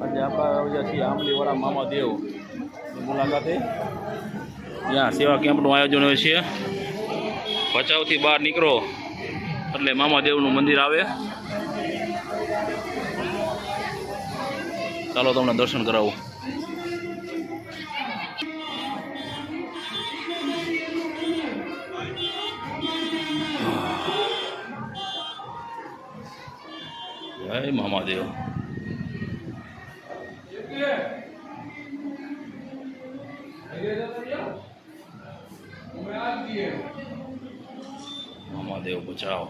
આજે આપણે આવ્યા છીએ આંબલીવાળા મામાદેવની મુલાકાતે. જ્યાં સેવા કેમ્પનું આયોજન હોય છે. ભચાઉથી બહાર નીકળો એટલે મામાદેવનું મંદિર આવે. ચાલો તમને દર્શન કરાવું. જય મામાદેવ. મામાદેવ બચાવ.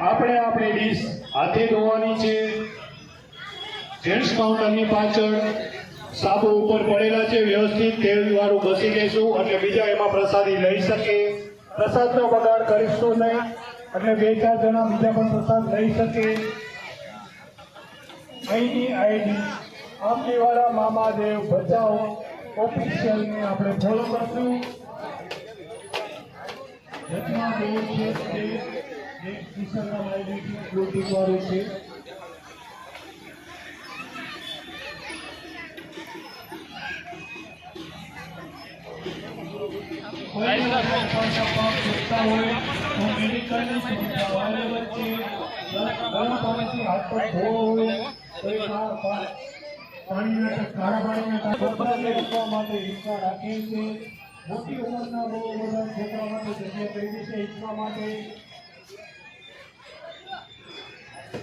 આપણે આપણી ડીશ હાથે ધોવાની છે. જેન્ટ્સ કાઉન્ટરની પાછળ સાબુ ઉપર પડેલા છે. વ્યવસ્થિત તેલ વાળું ઘસી લેશું એટલે બીજા એમાં પ્રસાદી લઈ શકે. પ્રસાદનો બગાડ કરીશું નહીં એટલે 2-4 જણા બીજા પણ પ્રસાદ લઈ શકે. અહીંની આઈડી આંબલીવાળા મામાદેવ ભચાઉ ઓફિશિયલને આપણે ફોલો કરશું. જેટલા દેવ છે તે ઇન્સ્ટાગ્રામ આઈડી ક્લોઝિંગ વાળું છે. મોટી ઉંમરના બહુ બધા છોકરા માટે જગ્યા કરી છે. એટલા માટે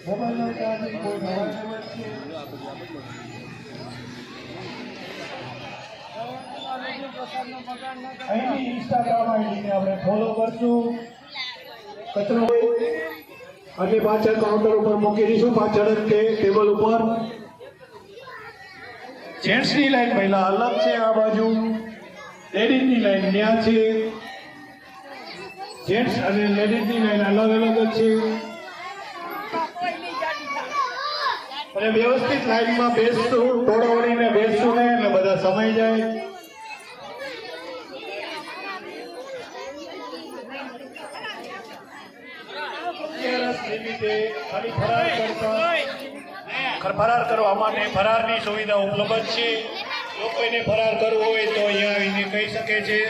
મોબાઈલનો ચાર્જિંગ કોઈ અવેલેબલ છે. અહીંની ઇન્સ્ટાગ્રામ આઈડીને આપણે ફોલો કરશું. કચરો અને પાછળ કાઉન્ટર ઉપર મૂકી દઈશું. પાછળ જ ટેબલ ઉપર જેન્ટ્સની લાઈન પહેલા અલગ છે. આ બાજુ લેડીઝની લાઈન ત્યાં છે. જેન્ટ્સ અને લેડીઝની લાઈન અલગ અલગ જ છે. અને વ્યવસ્થિત લાઈનમાં બેસશું. ટોળા વળીને બેસશું ને એટલે બધા સમય જાય. ફરાર કરવા માટે ફરારની સુવિધા ઉપલબ્ધ છે. જો કોઈને ફરાર કરવો હોય તો અહીંયા આવીને કહી શકે છે.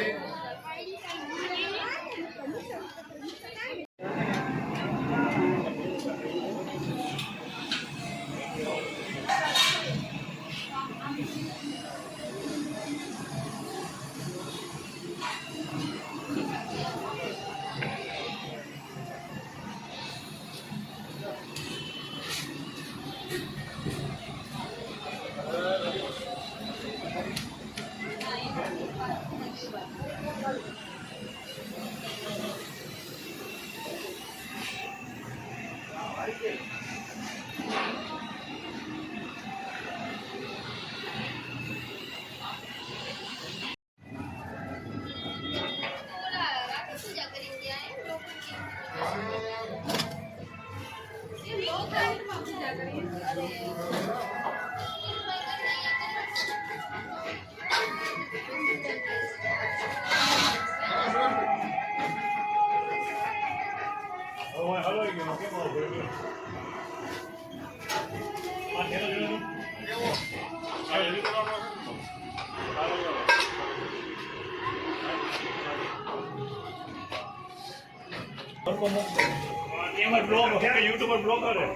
यूट्यूबर ब्लॉगर है.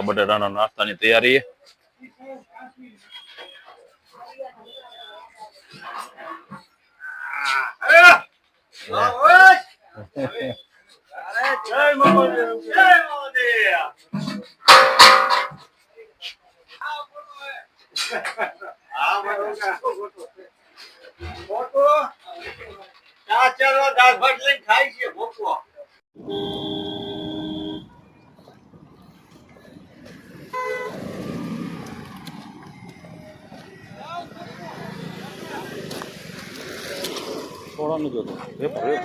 બટાટાના નાસ્તાની તૈયારી. આ ચાલો દાળ ભાત લઈને ખાય છે ભોખવો. થોડા નથી જોતો રેપ રેપ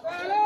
Hey!